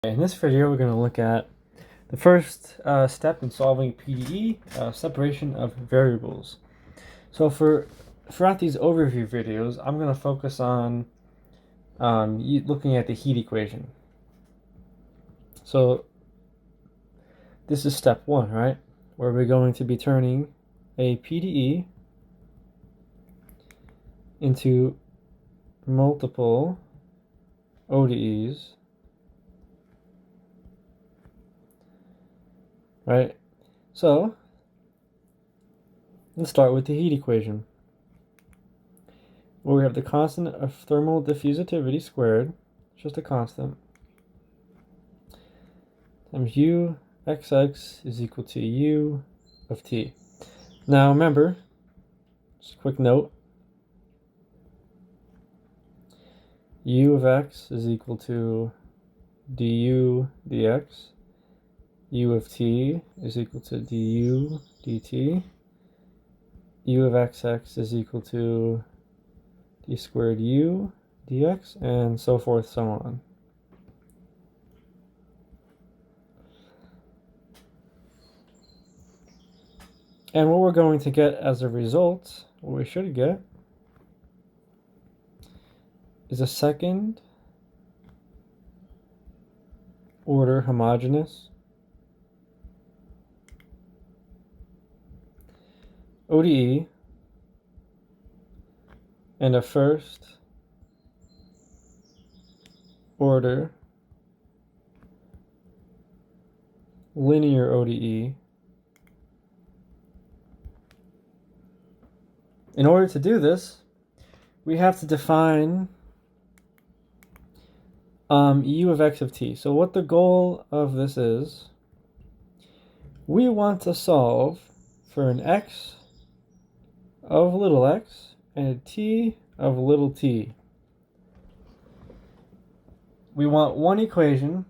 In this video, we're going to look at the first step in solving PDE, separation of variables. So throughout these overview videos, I'm going to focus on looking at the heat equation. So this is step one, right? Where we're going to be turning a PDE into multiple ODEs, right? So let's start with the heat equation, where we have the constant of thermal diffusivity squared, just a constant, times U XX is equal to U of T. Now remember, just a quick note, U of X is equal to du dx, U of T is equal to du dt, U of XX is equal to d squared U dx, and so forth, so on. And what we're going to get as a result, what we should get, is a second order homogeneous ODE and a first order linear ODE. In order to do this, we have to define U of X of T. So what the goal of this is, we want to solve for an X of little x and a T of little t. We want one equation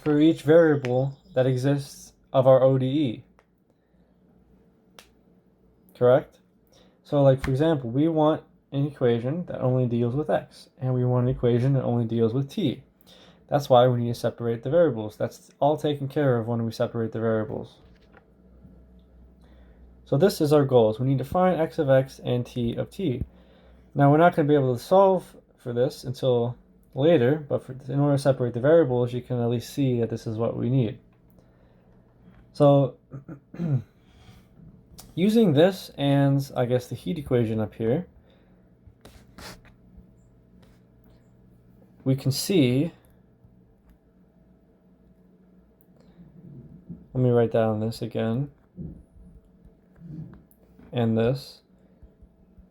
for each variable that exists of our ODE. Correct? So like, for example, we want an equation that only deals with x, and we want an equation that only deals with t. That's why we need to separate the variables. That's all taken care of when we separate the variables. So this is our goals. We need to find x of x and t of t. Now we're not going to be able to solve for this until later, but in order to separate the variables, you can at least see that this is what we need. So using this and I guess the heat equation up here, we can see, let me write down this again, and this,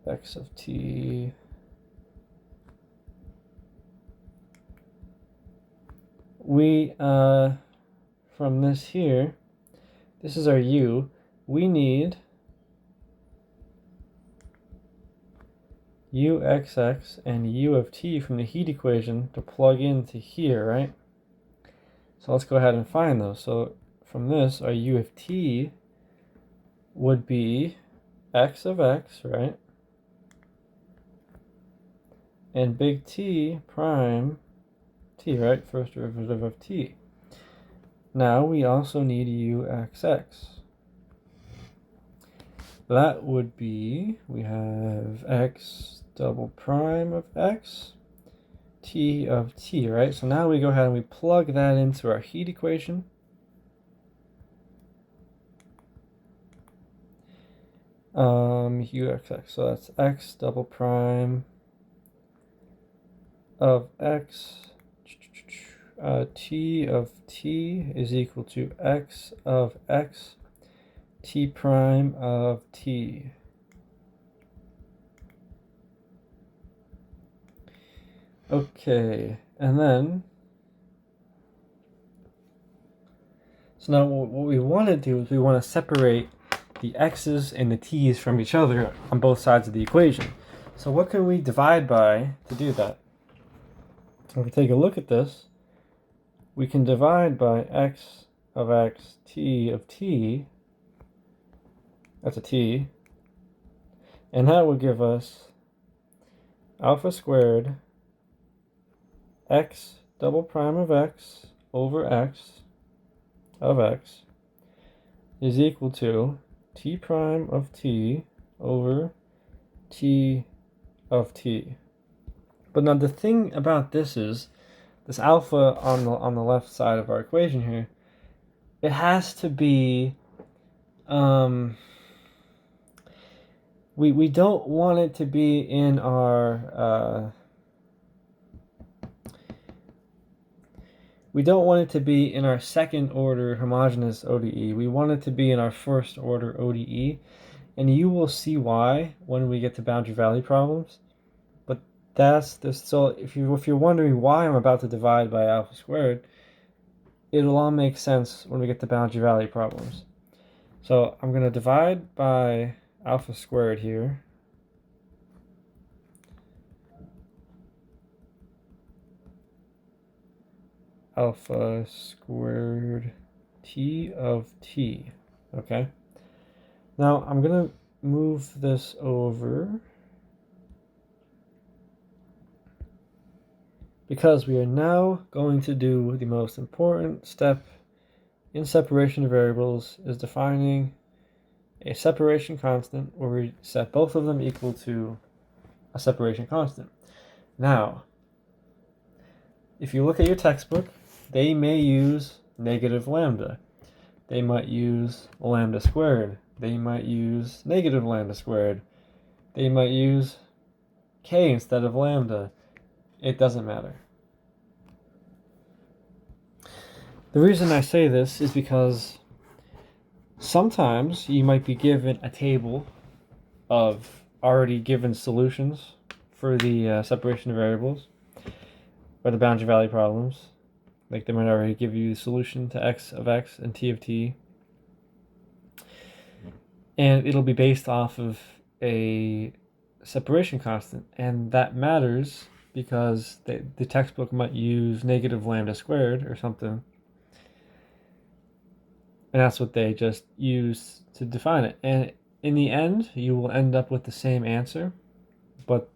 x of t we, from this here, this is our u, we need uxx and u of t from the heat equation to plug into here, right? So let's go ahead and find those. So from this, our u of t would be x of x, right? And big T prime t, right? First derivative of t. Now we also need uxx. That would be, we have x double prime of x, t of t, right? So now we go ahead and we plug that into our heat equation. Uxx, so that's x double prime of x, t of t is equal to x of x, t prime of t. Okay, and then, so now what we want to do is we want to separate the x's and the t's from each other on both sides of the equation. So what can we divide by to do that? So if we take a look at this, we can divide by x of x, t of t, that's a t, and that would give us alpha squared x double prime of x over x of x is equal to t prime of t over t of t. But now the thing about this is, this alpha on the left side of our equation here, it has to be, we don't want it to be in our, we don't want it to be in our second order homogeneous ODE. We want it to be in our first order ODE. And you will see why when we get to boundary value problems. But that's this. So if you're wondering why I'm about to divide by alpha squared, it'll all make sense when we get to boundary value problems. So I'm going to divide by alpha squared here. Alpha squared t of t. Okay. Now I'm going to move this over because we are now going to do the most important step in separation of variables, is defining a separation constant where we set both of them equal to a separation constant. Now, if you look at your textbook, they may use negative lambda. They might use lambda squared. They might use negative lambda squared. They might use k instead of lambda. It doesn't matter. The reason I say this is because sometimes you might be given a table of already given solutions for the separation of variables or the boundary value problems. Like they might already give you the solution to x of x and t of t. And it'll be based off of a separation constant. And that matters because the textbook might use negative lambda squared or something. And that's what they just use to define it. And in the end, you will end up with the same answer, but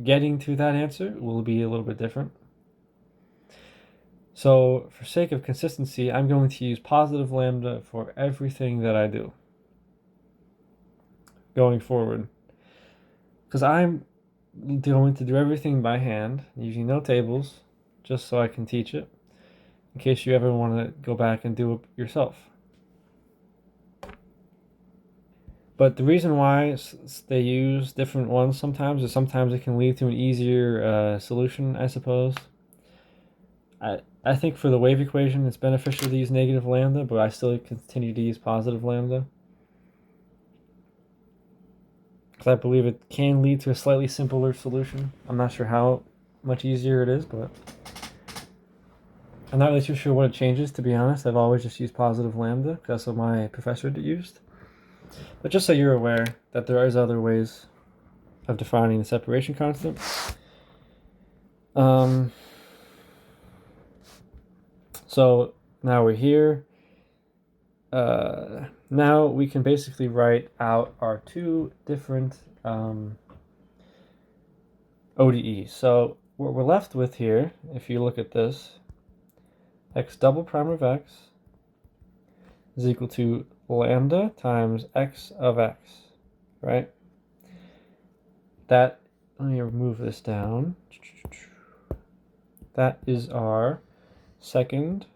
getting to that answer will be a little bit different. So for sake of consistency, I'm going to use positive lambda for everything that I do going forward. Because I'm going to do everything by hand, using no tables, just so I can teach it, in case you ever want to go back and do it yourself. But the reason why they use different ones sometimes is sometimes it can lead to an easier solution, I suppose. I think for the wave equation, it's beneficial to use negative lambda, but I still continue to use positive lambda. Because I believe it can lead to a slightly simpler solution. I'm not sure how much easier it is, but I'm not really too sure what it changes, to be honest. I've always just used positive lambda because that's what my professor used. But just so you're aware that there is other ways of defining the separation constant. So now we're here. Now we can basically write out our two different ODEs. So what we're left with here, if you look at this, x double prime of x is equal to lambda times x of x, right? That, let me remove this down. That is our second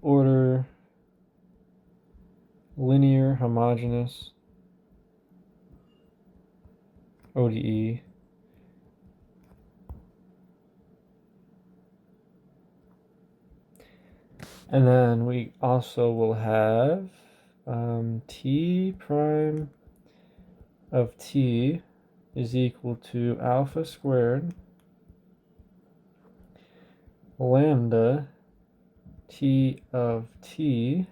order linear homogeneous ODE and then we also will have t prime of t is equal to alpha squared lambda t of t,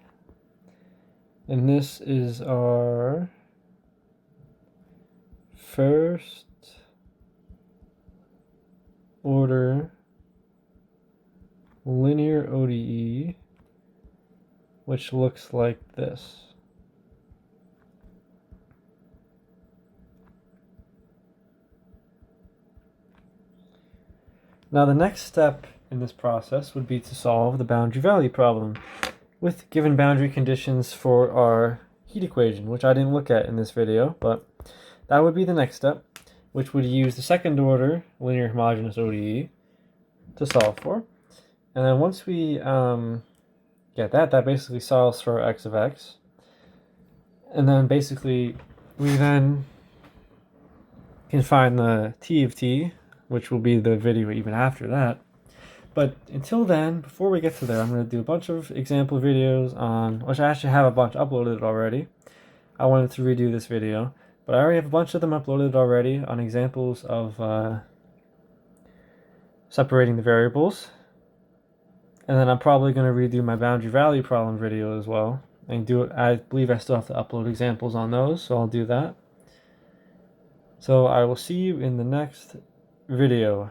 and this is our first order linear ODE, which looks like this. Now the next step in this process would be to solve the boundary value problem with given boundary conditions for our heat equation, which I didn't look at in this video, but that would be the next step, which would use the second order linear homogeneous ODE to solve for. And then once we get that basically solves for x of x. And then basically we then can find the t of t, which will be the video even after that. But until then, before we get to there, I'm going to do a bunch of example videos on, which I actually have a bunch uploaded already. I wanted to redo this video, but I already have a bunch of them uploaded already on examples of separating the variables. And then I'm probably going to redo my boundary value problem video as well. And do it. I believe I still have to upload examples on those, so I'll do that. So I will see you in the next video.